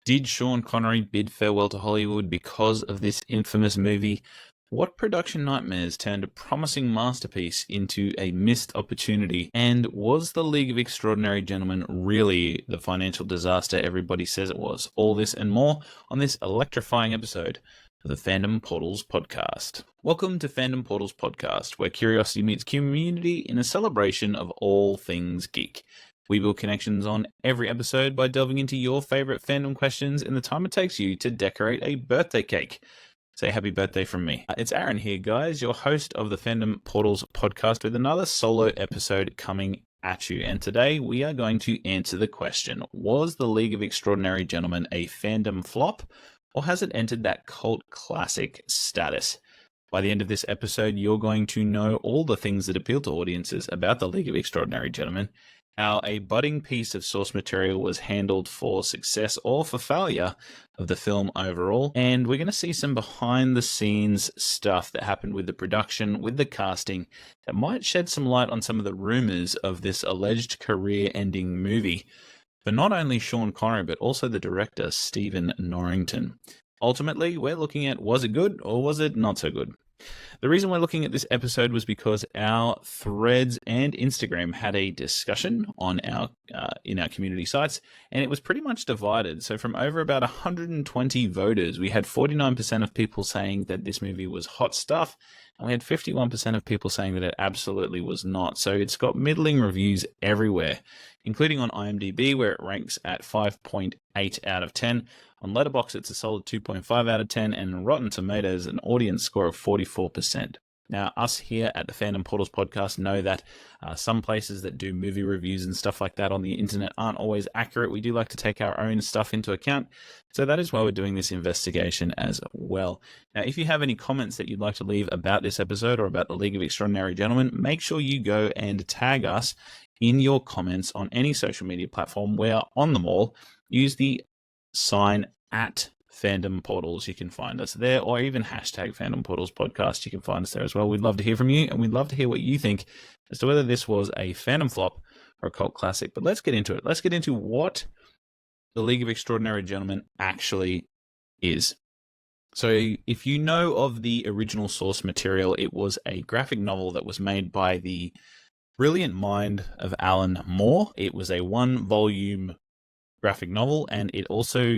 Did Sean Connery bid farewell to Hollywood because of this infamous movie? What production nightmares turned a promising masterpiece into a missed opportunity? And was The League of Extraordinary Gentlemen really the financial disaster everybody says it was? All this and more on this electrifying episode of the Fandom Portals podcast. Welcome to Fandom Portals podcast, where curiosity meets community in a celebration of all things geek. We build connections on every episode by delving into your favorite fandom questions in the time it takes you to decorate a birthday cake. Say happy birthday from me. It's Aaron here, guys, your host of the Fandom Portals podcast with another solo episode coming at you. And today we are going to answer the question, was The League of Extraordinary Gentlemen a fandom flop, or has it entered that cult classic status? By the end of this episode, you're going to know all the things that appeal to audiences about The League of Extraordinary Gentlemen, how a budding piece of source material was handled for success or for failure of the film overall, and we're going to see some behind-the-scenes stuff that happened with the production, with the casting, that might shed some light on some of the rumors of this alleged career-ending movie for not only Sean Connery, but also the director, Stephen Norrington. Ultimately, we're looking at, was it good or was it not so good? The reason we're looking at this episode was because our threads and Instagram had a discussion on our in our community sites, and it was pretty much divided. So from over about 120 voters, we had 49% of people saying that this movie was hot stuff, and we had 51% of people saying that it absolutely was not. So it's got middling reviews everywhere, including on IMDb, where it ranks at 5.8 out of 10. On Letterboxd, it's a solid 2.5 out of 10, and Rotten Tomatoes, an audience score of 44%. Now, us here at the Fandom Portals podcast know that some places that do movie reviews and stuff like that on the internet aren't always accurate. We do like to take our own stuff into account, so that is why we're doing this investigation as well. Now, if you have any comments that you'd like to leave about this episode or about the League of Extraordinary Gentlemen, make sure you go and tag us in your comments on any social media platform. We're on them all. Use the sign at Fandom Portals. You can find us there, or even hashtag Fandom Portals podcast. You can find us there as well. We'd love to hear from you, and we'd love to hear what you think as to whether this was a fandom flop or a cult classic. But let's get into it. Let's get into what The League of Extraordinary Gentlemen actually is. So if you know of the original source material, it was a graphic novel that was made by the brilliant mind of Alan Moore. It was a one-volume graphic novel, and it also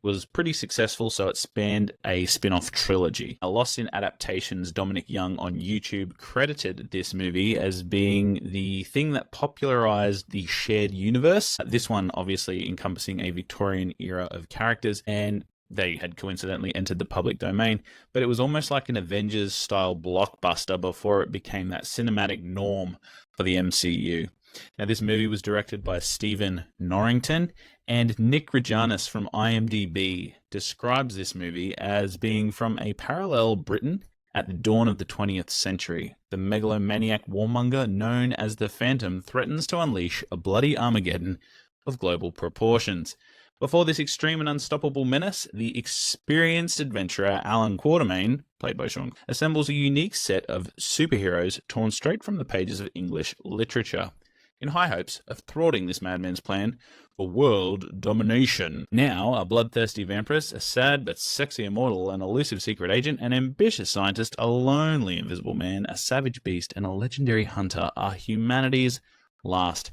was pretty successful, so it spanned a spin-off trilogy. Lost in Adaptation's Dominic Young on YouTube credited this movie as being the thing that popularized the shared universe. This one obviously encompassing a Victorian era of characters, and they had coincidentally entered the public domain, but it was almost like an Avengers-style blockbuster before it became that cinematic norm for the MCU. Now, this movie was directed by Stephen Norrington, and Nick Reganis from IMDb describes this movie as being from a parallel Britain at the dawn of the 20th century. The megalomaniac warmonger known as the Phantom threatens to unleash a bloody Armageddon of global proportions. Before this extreme and unstoppable menace, the experienced adventurer Alan Quatermain, played by Sean, assembles a unique set of superheroes torn straight from the pages of English literature, in high hopes of thwarting this madman's plan for world domination. Now, a bloodthirsty vampiress, a sad but sexy immortal, an elusive secret agent, an ambitious scientist, a lonely invisible man, a savage beast, and a legendary hunter are humanity's last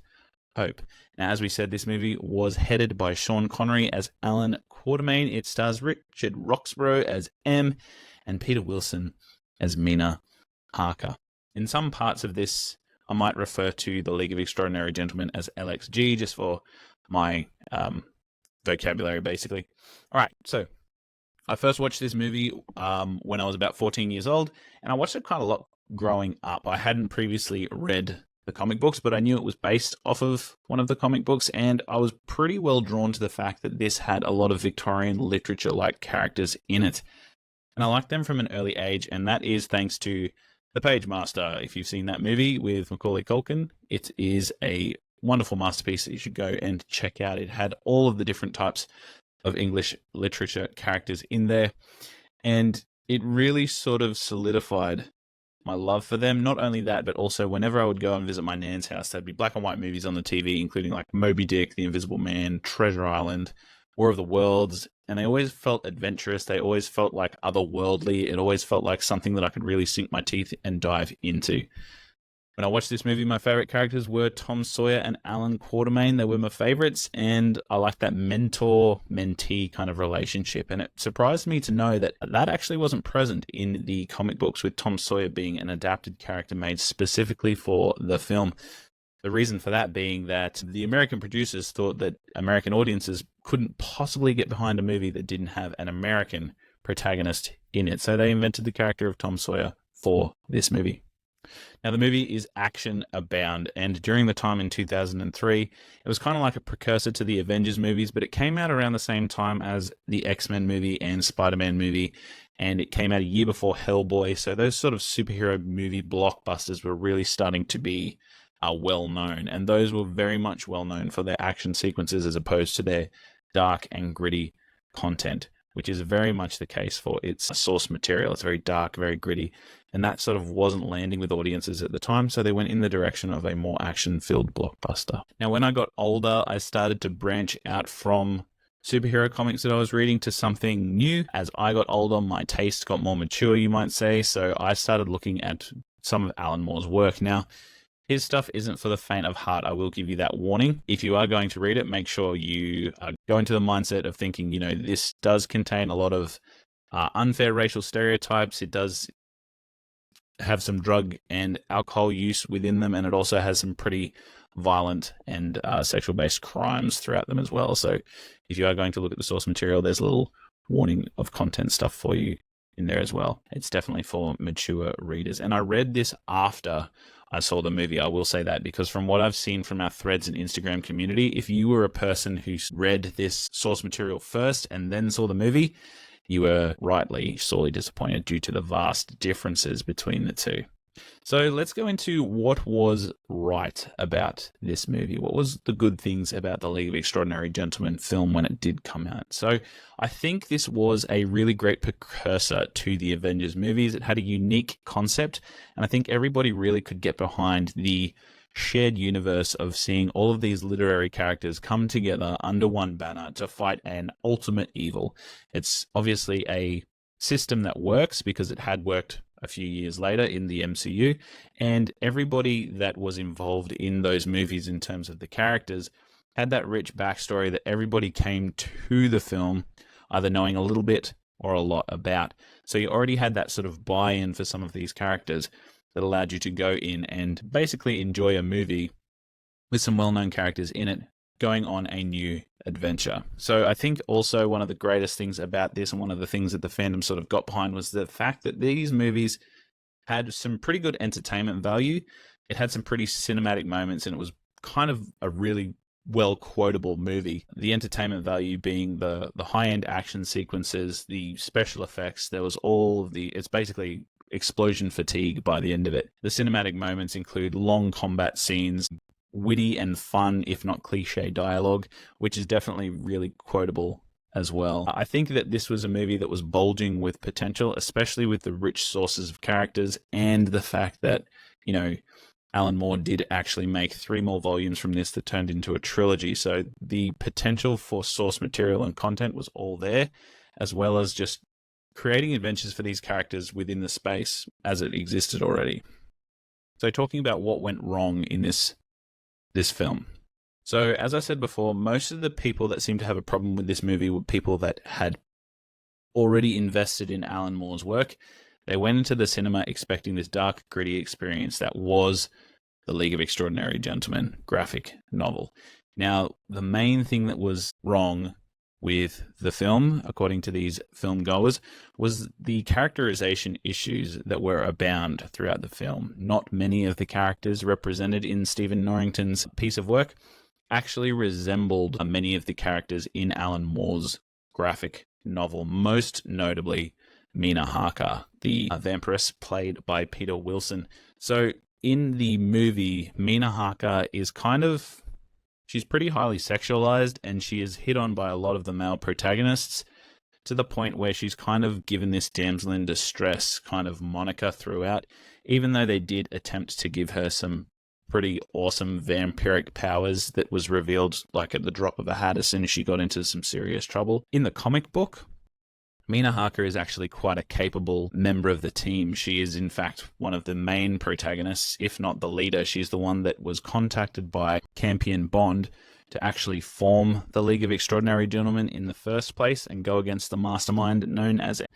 hope. Now, as we said, this movie was headed by Sean Connery as Alan Quatermain. It stars Richard Roxburgh as M and Peter Wilson as Mina Harker. In some parts of this, I might refer to The League of Extraordinary Gentlemen as LXG, just for my vocabulary, basically. All right, so I first watched this movie when I was about 14 years old, and I watched it quite a lot growing up. I hadn't previously read the comic books, but I knew it was based off of one of the comic books, and I was pretty well drawn to the fact that this had a lot of Victorian literature-like characters in it. And I liked them from an early age, and that is thanks to The Page Master. If you've seen that movie with Macaulay Culkin, it is a wonderful masterpiece that you should go and check out. It had all of the different types of English literature characters in there, and it really sort of solidified my love for them. Not only that, but also whenever I would go and visit my nan's house, there'd be black and white movies on the TV, including like Moby Dick, The Invisible Man, Treasure Island, War of the Worlds, and they always felt adventurous. They always felt like otherworldly. It always felt like something that I could really sink my teeth and dive into. When I watched this movie, my favorite characters were Tom Sawyer and Alan Quatermain. They were my favorites, and I liked that mentor-mentee kind of relationship. And it surprised me to know that that actually wasn't present in the comic books, with Tom Sawyer being an adapted character made specifically for the film. The reason for that being that the American producers thought that American audiences couldn't possibly get behind a movie that didn't have an American protagonist in it. So they invented the character of Tom Sawyer for this movie. Now, the movie is action abound, and during the time in 2003, it was kind of like a precursor to the Avengers movies, but it came out around the same time as the X-Men movie and Spider-Man movie, and it came out a year before Hellboy, so those sort of superhero movie blockbusters were really starting to be well-known, and those were very much well-known for their action sequences as opposed to their dark and gritty content, which is very much the case for its source material. It's very dark, very gritty, and that sort of wasn't landing with audiences at the time, so they went in the direction of a more action-filled blockbuster. Now, when I got older, I started to branch out from superhero comics that I was reading to something new. As I got older, my taste got more mature, you might say, so I started looking at some of Alan Moore's work. Now, his stuff isn't for the faint of heart. I will give you that warning. If you are going to read it, make sure you go into the mindset of thinking, this does contain a lot of unfair racial stereotypes. It does have some drug and alcohol use within them, and it also has some pretty violent and sexual-based crimes throughout them as well. So if you are going to look at the source material, there's a little warning of content stuff for you in there as well. It's definitely for mature readers. And I read this after I saw the movie, I will say that, because from what I've seen from our threads and Instagram community, if you were a person who read this source material first and then saw the movie, you were rightly sorely disappointed due to the vast differences between the two. So let's go into what was right about this movie. What was the good things about the League of Extraordinary Gentlemen film when it did come out? So I think this was a really great precursor to the Avengers movies. It had a unique concept, and I think everybody really could get behind the shared universe of seeing all of these literary characters come together under one banner to fight an ultimate evil. It's obviously a system that works because it had worked a few years later in the MCU, and everybody that was involved in those movies in terms of the characters had that rich backstory that everybody came to the film either knowing a little bit or a lot about. So you already had that sort of buy-in for some of these characters that allowed you to go in and basically enjoy a movie with some well-known characters in it going on a new adventure. So I think also one of the greatest things about this, and one of the things that the fandom sort of got behind, was the fact that these movies had some pretty good entertainment value. It had some pretty cinematic moments, and it was kind of a really well quotable movie. The entertainment value being the high-end action sequences, the special effects. There was all of it's basically explosion fatigue by the end of it. The cinematic moments include long combat scenes, witty and fun, if not cliche dialogue, which is definitely really quotable as well. I think that this was a movie that was bulging with potential, especially with the rich sources of characters and the fact that, Alan Moore did actually make 3 more volumes from this that turned into a trilogy. So the potential for source material and content was all there, as well as just creating adventures for these characters within the space as it existed already. So talking about what went wrong in this film. So as I said before, most of the people that seemed to have a problem with this movie were people that had already invested in Alan Moore's work. They went into the cinema expecting this dark, gritty experience that was the League of Extraordinary Gentlemen graphic novel. Now, the main thing that was wrong with the film, according to these film goers, was the characterization issues that were abound throughout the film. Not many of the characters represented in Stephen Norrington's piece of work actually resembled many of the characters in Alan Moore's graphic novel, most notably Mina Harker, the vampiress played by Peter Wilson. So in the movie, Mina Harker is she's pretty highly sexualized, and she is hit on by a lot of the male protagonists to the point where she's kind of given this damsel in distress kind of moniker throughout, even though they did attempt to give her some pretty awesome vampiric powers that was revealed like at the drop of a hat as soon as she got into some serious trouble. In the comic book, Mina Harker is actually quite a capable member of the team. She is, in fact, one of the main protagonists, if not the leader. She's the one that was contacted by Campion Bond to actually form the League of Extraordinary Gentlemen in the first place and go against the mastermind known as it.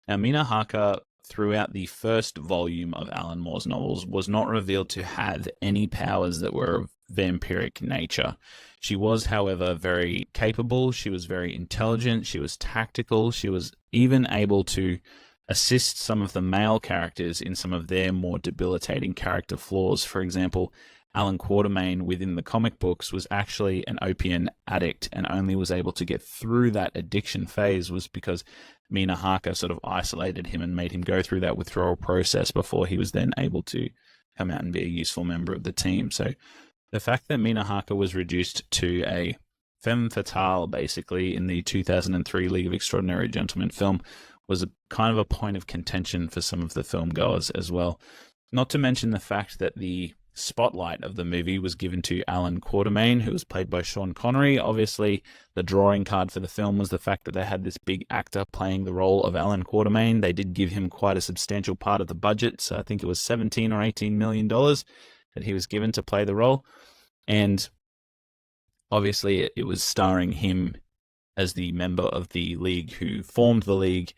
Now, Mina Harker, throughout the first volume of Alan Moore's novels, was not revealed to have any powers that were of vampiric nature. She was, however, very capable. She was very intelligent. She was tactical. She was even able to assist some of the male characters in some of their more debilitating character flaws. For example, Alan Quatermain within the comic books was actually an opium addict and only was able to get through that addiction phase was because Mina Harker sort of isolated him and made him go through that withdrawal process before he was then able to come out and be a useful member of the team. So the fact that Mina Harker was reduced to a femme fatale, basically, in the 2003 League of Extraordinary Gentlemen film was a kind of a point of contention for some of the film goers as well. Not to mention the fact that the spotlight of the movie was given to Alan Quatermain, who was played by Sean Connery. Obviously, the drawing card for the film was the fact that they had this big actor playing the role of Alan Quatermain. They did give him quite a substantial part of the budget, so I think it was $17 or $18 million that he was given to play the role. And obviously, it was starring him as the member of the League who formed the League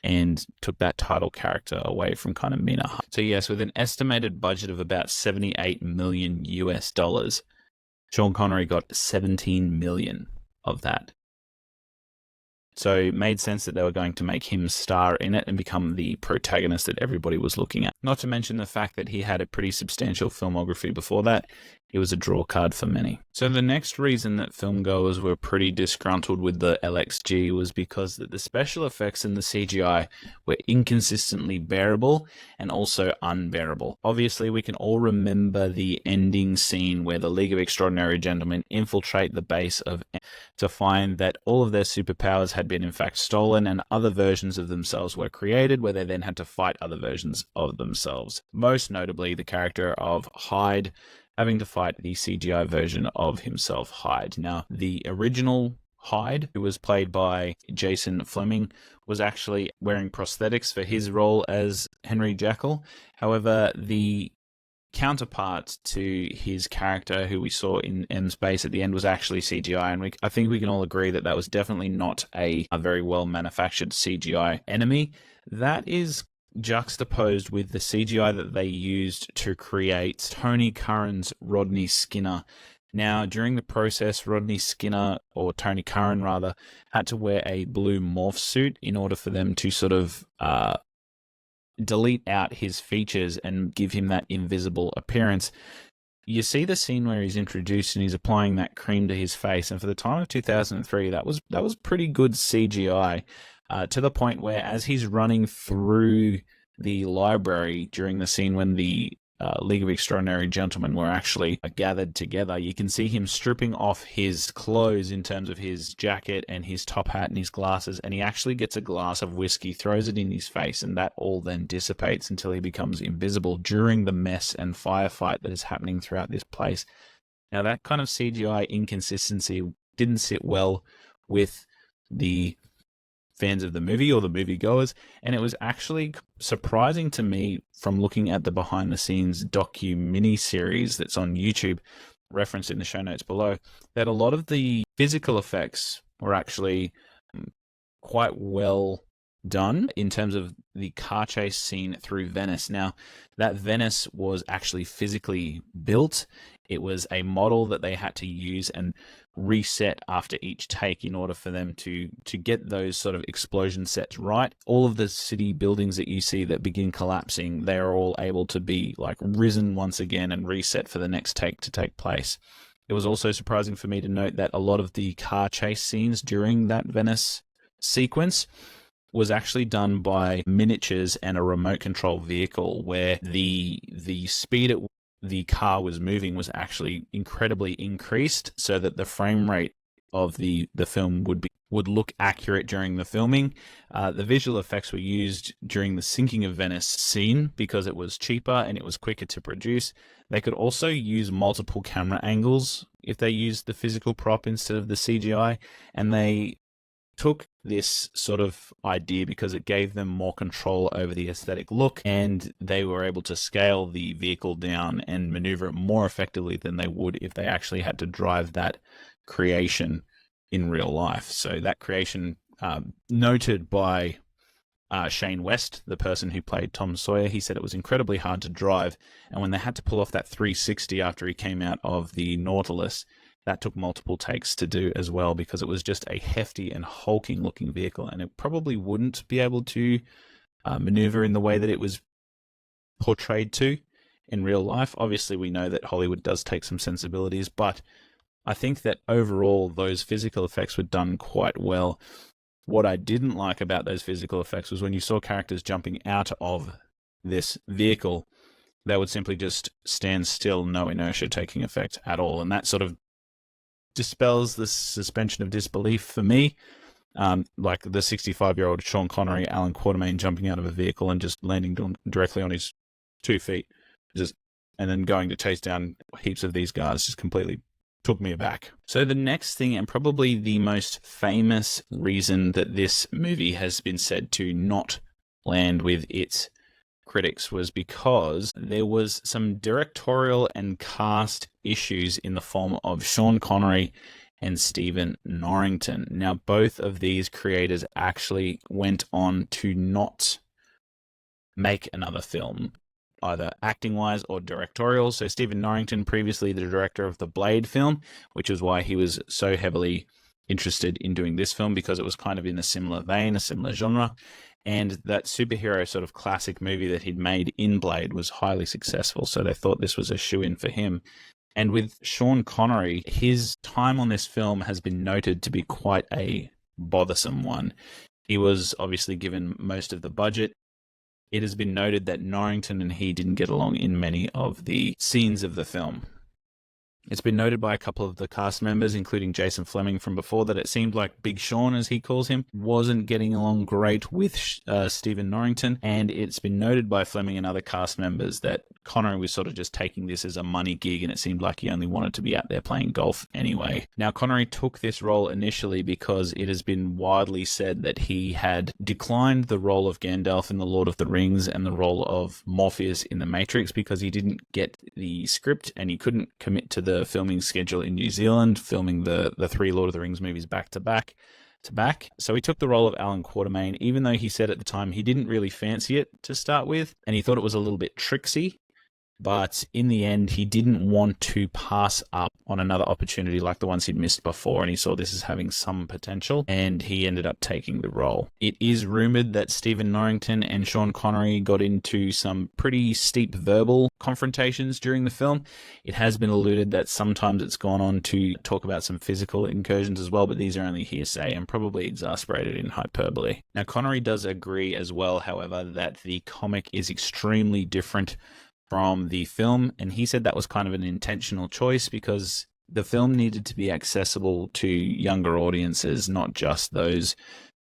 and took that title character away from kind of Mina. So yes, with an estimated budget of about $78 million US, Sean Connery got 17 million of that. So it made sense that they were going to make him star in it and become the protagonist that everybody was looking at. Not to mention the fact that he had a pretty substantial filmography before that. It was a draw card for many. So the next reason that filmgoers were pretty disgruntled with the LXG was because the special effects and the CGI were inconsistently bearable and also unbearable. Obviously, we can all remember the ending scene where the League of Extraordinary Gentlemen infiltrate the base of to find that all of their superpowers had been in fact stolen and other versions of themselves were created, where they then had to fight other versions of themselves. Most notably, the character of Hyde having to fight the CGI version of himself, Hyde. Now, the original Hyde, who was played by Jason Fleming, was actually wearing prosthetics for his role as Henry Jekyll. However, the counterpart to his character, who we saw in M's base at the end, was actually CGI, and I think we can all agree that that was definitely not a very well manufactured CGI enemy. That is juxtaposed with the CGI that they used to create Tony Curran's Rodney Skinner. Now, during the process, Rodney Skinner, or Tony Curran rather, had to wear a blue morph suit in order for them to sort of delete out his features and give him that invisible appearance. You see the scene where he's introduced and he's applying that cream to his face, and for the time of 2003, that was pretty good CGI. To the point where as he's running through the library during the scene when the League of Extraordinary Gentlemen were actually gathered together, you can see him stripping off his clothes in terms of his jacket and his top hat and his glasses, and he actually gets a glass of whiskey, throws it in his face, and that all then dissipates until he becomes invisible during the mess and firefight that is happening throughout this place. Now, that kind of CGI inconsistency didn't sit well with the fans of the movie or the moviegoers, and it was actually surprising to me from looking at the behind the scenes mini series that's on YouTube, referenced in the show notes below, that a lot of the physical effects were actually quite well done in terms of the car chase scene through Venice. Now, that Venice was actually physically built. It was a model that they had to use and reset after each take in order for them to get those sort of explosion sets right. All of the city buildings that you see that begin collapsing, they are all able to be like risen once again and reset for the next take to take place. It was also surprising for me to note that a lot of the car chase scenes during that Venice sequence was actually done by miniatures and a remote control vehicle, where the speed at the car was moving was actually incredibly increased so that the frame rate of the film would look accurate during the filming. The visual effects were used during the sinking of Venice scene because it was cheaper and it was quicker to produce. They could also use multiple camera angles if they used the physical prop instead of the CGI, and they took this sort of idea because it gave them more control over the aesthetic look, and they were able to scale the vehicle down and maneuver it more effectively than they would if they actually had to drive that creation in real life. So that creation, noted by Shane West, the person who played Tom Sawyer, he said it was incredibly hard to drive, and when they had to pull off that 360 after he came out of the Nautilus, that took multiple takes to do as well, because it was just a hefty and hulking looking vehicle, and it probably wouldn't be able to maneuver in the way that it was portrayed to in real life. Obviously, we know that Hollywood does take some sensibilities, but I think that overall those physical effects were done quite well. What I didn't like about those physical effects was when you saw characters jumping out of this vehicle, they would simply just stand still, no inertia taking effect at all, and that sort of dispels the suspension of disbelief for me. Like the 65-year-old Sean Connery, Alan Quatermain jumping out of a vehicle and just landing directly on his 2 feet, and then going to chase down heaps of these guys, just completely took me aback. So the next thing, and probably the most famous reason that this movie has been said to not land with its critics, was because there was some directorial and cast issues in the form of Sean Connery and Stephen Norrington. Now, both of these creators actually went on to not make another film, either acting-wise or directorial. So Stephen Norrington, previously the director of the Blade film, which is why he was so heavily interested in doing this film, because it was kind of in a similar vein, a similar genre. And that superhero sort of classic movie that he'd made in Blade was highly successful, so they thought this was a shoo-in for him. And with Sean Connery, his time on this film has been noted to be quite a bothersome one. He was obviously given most of the budget. It has been noted that Norrington and he didn't get along in many of the scenes of the film. It's been noted by a couple of the cast members, including Jason Flemyng from before, that it seemed like Big Sean, as he calls him, wasn't getting along great with Stephen Norrington. And it's been noted by Flemyng and other cast members that Connery was sort of just taking this as a money gig, and it seemed like he only wanted to be out there playing golf anyway. Now, Connery took this role initially because it has been widely said that he had declined the role of Gandalf in The Lord of the Rings and the role of Morpheus in The Matrix because he didn't get the script and he couldn't commit to the filming schedule in New Zealand, filming the 3 Lord of the Rings movies back to back. So he took the role of Alan Quatermain, even though he said at the time he didn't really fancy it to start with, and he thought it was a little bit tricksy. But in the end, he didn't want to pass up on another opportunity like the ones he'd missed before, and he saw this as having some potential, and he ended up taking the role. It is rumored that Stephen Norrington and Sean Connery got into some pretty steep verbal confrontations during the film. It has been alluded that sometimes it's gone on to talk about some physical incursions as well, but these are only hearsay and probably exasperated in hyperbole. Now, Connery does agree as well, however, that the comic is extremely different from the film, and he said that was kind of an intentional choice because the film needed to be accessible to younger audiences, not just those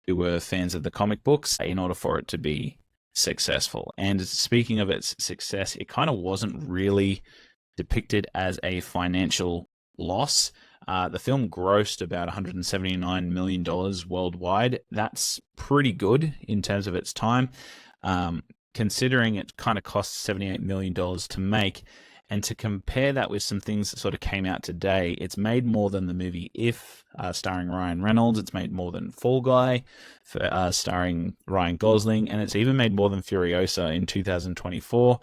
who were fans of the comic books, in order for it to be successful. And speaking of its success, it kind of wasn't really depicted as a financial loss. The film grossed about $179 million worldwide. That's pretty good in terms of its time. Considering it kind of cost $78 million to make, and to compare that with some things that sort of came out today, it's made more than the movie If, starring Ryan Reynolds. It's made more than Fall Guy, starring Ryan Gosling, and it's even made more than Furiosa in 2024.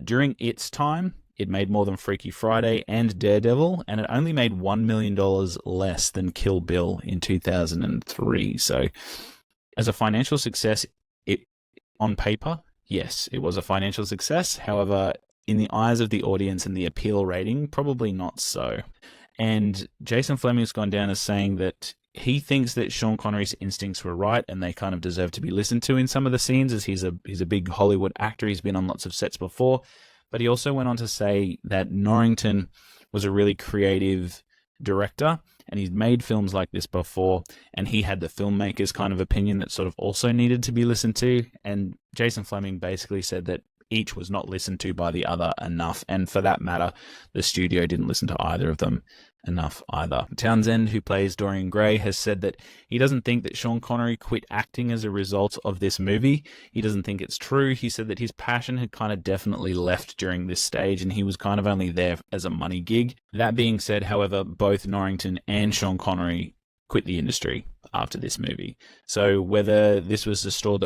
During its time, it made more than Freaky Friday and Daredevil, and it only made $1 million less than Kill Bill in 2003. So, as a financial success, on paper, yes, it was a financial success. However, in the eyes of the audience and the appeal rating, probably not so. And Jason Flemyng's gone down as saying that he thinks that Sean Connery's instincts were right and they kind of deserve to be listened to in some of the scenes, as he's a big Hollywood actor. He's been on lots of sets before. But he also went on to say that Norrington was a really creative, director, and he's made films like this before, and he had the filmmaker's kind of opinion that sort of also needed to be listened to, and Jason Flemyng basically said that each was not listened to by the other enough, and for that matter, the studio didn't listen to either of them enough either. Townsend, who plays Dorian Gray, has said that he doesn't think that Sean Connery quit acting as a result of this movie. He doesn't think it's true. He said that his passion had kind of definitely left during this stage, and he was kind of only there as a money gig. That being said, however, both Norrington and Sean Connery quit the industry after this movie. So whether this was the straw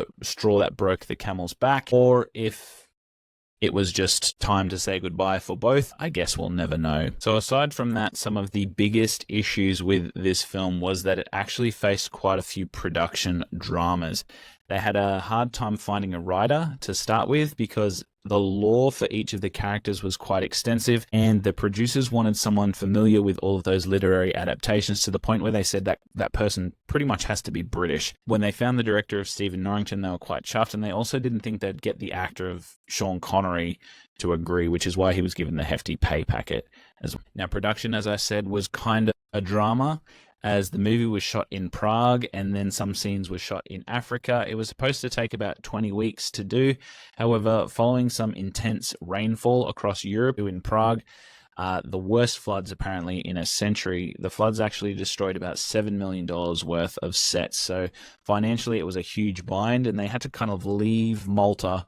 that broke the camel's back, or if it was just time to say goodbye for both, I guess we'll never know. So aside from that, some of the biggest issues with this film was that it actually faced quite a few production dramas. They had a hard time finding a writer to start with because the lore for each of the characters was quite extensive, and the producers wanted someone familiar with all of those literary adaptations, to the point where they said that that person pretty much has to be British. When they found the director of Stephen Norrington, they were quite chuffed, and they also didn't think they'd get the actor of Sean Connery to agree, which is why he was given the hefty pay packet as well. Now, production, as I said, was kind of a drama, as the movie was shot in Prague and then some scenes were shot in Africa. It was supposed to take about 20 weeks to do. However, following some intense rainfall across Europe in Prague, the worst floods apparently in a century, the floods actually destroyed about $7 million worth of sets. So financially, it was a huge bind, and they had to kind of leave Malta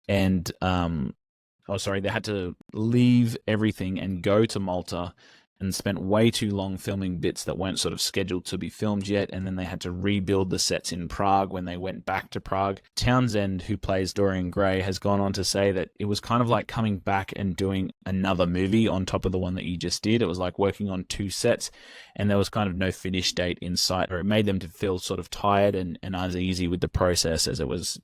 and, they had to leave everything and go to Malta, and spent way too long filming bits that weren't sort of scheduled to be filmed yet, and then they had to rebuild the sets in Prague when they went back to Prague. Townsend, who plays Dorian Gray, has gone on to say that it was kind of like coming back and doing another movie on top of the one that you just did. It was like working on two sets, and there was kind of no finish date in sight, or it made them to feel sort of tired and uneasy with the process, as it was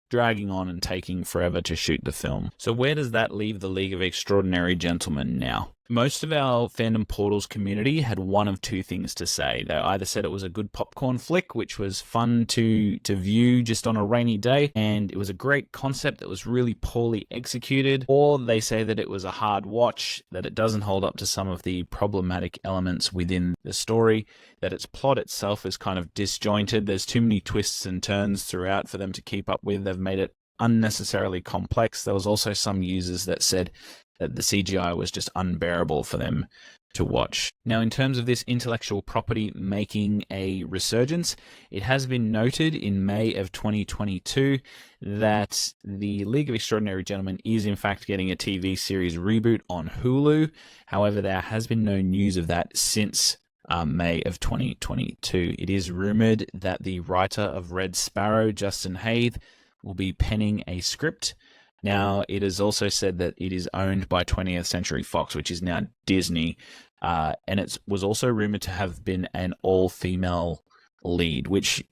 dragging on and taking forever to shoot the film. So where does that leave the League of Extraordinary Gentlemen now? Most of our Fandom Portals community had one of two things to say. They either said it was a good popcorn flick, which was fun to view just on a rainy day, and it was a great concept that was really poorly executed, or they say that it was a hard watch, that it doesn't hold up to some of the problematic elements within the story, that its plot itself is kind of disjointed. There's too many twists and turns throughout for them to keep up with. They've made it unnecessarily complex. There was also some users that said that the CGI was just unbearable for them to watch. Now, in terms of this intellectual property making a resurgence, it has been noted in May of 2022 that the League of Extraordinary Gentlemen is in fact getting a TV series reboot on Hulu. However, there has been no news of that since May of 2022. It is rumored that the writer of Red Sparrow, Justin Haythe, will be penning a script. Now, it is also said that it is owned by 20th Century Fox, which is now Disney, and it was also rumored to have been an all-female lead, which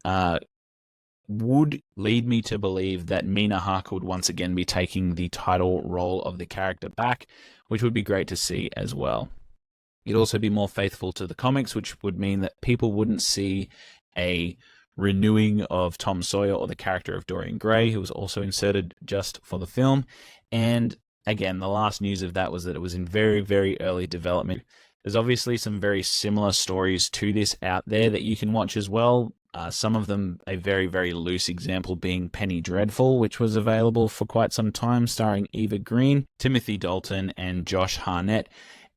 would lead me to believe that Mina Harker would once again be taking the title role of the character back, which would be great to see as well. It'd also be more faithful to the comics, which would mean that people wouldn't see a renewing of Tom Sawyer or the character of Dorian Gray, who was also inserted just for the film. And again, the last news of that was that it was in very, very early development. There's obviously some very similar stories to this out there that you can watch as well. Some of them a very, very loose example being Penny Dreadful, which was available for quite some time, starring Eva Green, Timothy Dalton, and Josh Hartnett.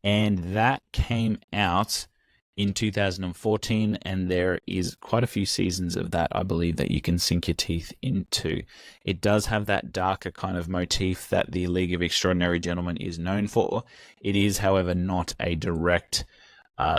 And that came out in 2014, and there is quite a few seasons of that, I believe, that you can sink your teeth into. It does have that darker kind of motif that the League of Extraordinary Gentlemen is known for. It is, however, not a direct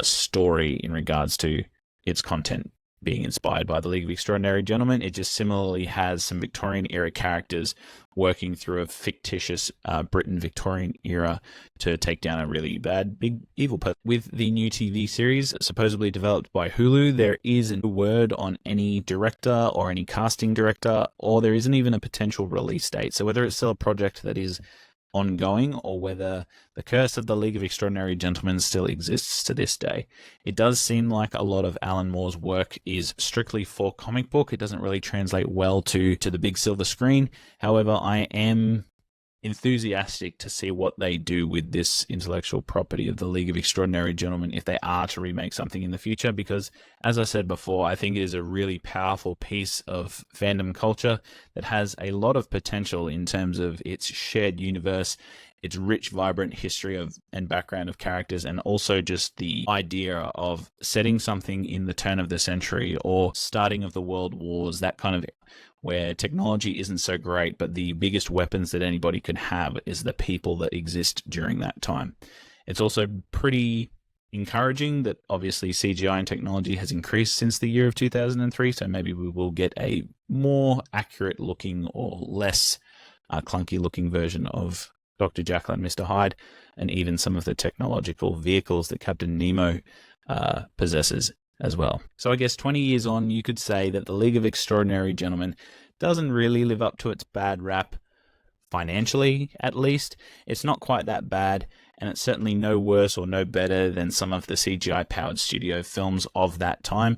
story in regards to its content being inspired by the League of Extraordinary Gentlemen. It just similarly has some Victorian-era characters working through a fictitious Britain Victorian era to take down a really bad, big, evil person. With the new TV series supposedly developed by Hulu, there is no word on any director or any casting director, or there isn't even a potential release date. So whether it's still a project that is ongoing, or whether the curse of the League of Extraordinary Gentlemen still exists to this day. It does seem like a lot of Alan Moore's work is strictly for comic book. It doesn't really translate well to the big silver screen. However, I am enthusiastic to see what they do with this intellectual property of the League of Extraordinary Gentlemen if they are to remake something in the future, because as I said before, I think it is a really powerful piece of fandom culture that has a lot of potential in terms of its shared universe, its rich, vibrant history of and background of characters, and also just the idea of setting something in the turn of the century or starting of the world wars, that kind of where technology isn't so great, but the biggest weapons that anybody can have is the people that exist during that time. It's also pretty encouraging that obviously CGI and technology has increased since the year of 2003, so maybe we will get a more accurate looking or less clunky looking version of Dr. Jekyll and Mr. Hyde, and even some of the technological vehicles that Captain Nemo possesses as well. So I guess 20 years on, you could say that the League of Extraordinary Gentlemen doesn't really live up to its bad rap, financially at least. It's not quite that bad, and it's certainly no worse or no better than some of the CGI-powered studio films of that time.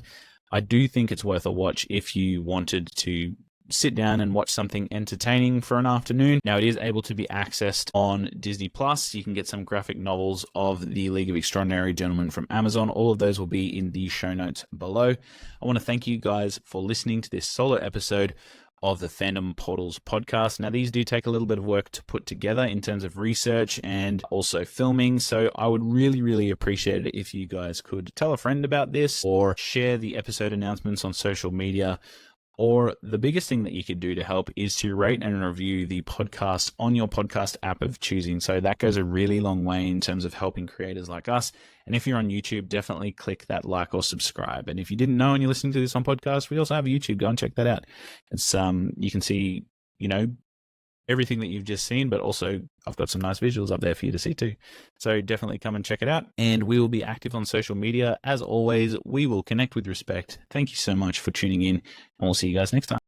I do think it's worth a watch if you wanted to sit down and watch something entertaining for an afternoon. Now, it is able to be accessed on Disney+. You can get some graphic novels of the League of Extraordinary Gentlemen from Amazon. All of those will be in the show notes below. I want to thank you guys for listening to this solo episode of the Fandom Portals podcast. Now, these do take a little bit of work to put together in terms of research and also filming, so I would really, really appreciate it if you guys could tell a friend about this or share the episode announcements on social media. Or the biggest thing that you could do to help is to rate and review the podcast on your podcast app of choosing. So that goes a really long way in terms of helping creators like us. And if you're on YouTube, definitely click that like or subscribe. And if you didn't know and you're listening to this on podcast, we also have a YouTube. Go and check that out. It's you can see, everything that you've just seen, but also I've got some nice visuals up there for you to see too. So definitely come and check it out. And we will be active on social media. As always, we will connect with respect. Thank you so much for tuning in, and we'll see you guys next time.